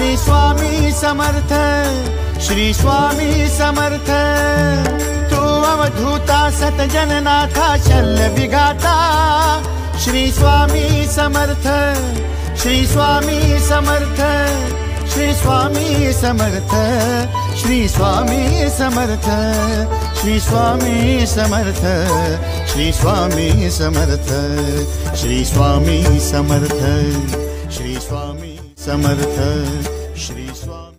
श्री स्वामी समर्थ, श्री स्वामी समर्थ। तू अवधूता सतजननाथा शल्य विघाता, श्री स्वामी समर्थ, श्री स्वामी समर्थ, श्री स्वामी समर्थ, श्री स्वामी समर्थ, श्री स्वामी समर्थ, श्री स्वामी समर्थ, श्री स्वामी समर्थ, श्री स्वामी समर्थ, श्री स्वामी।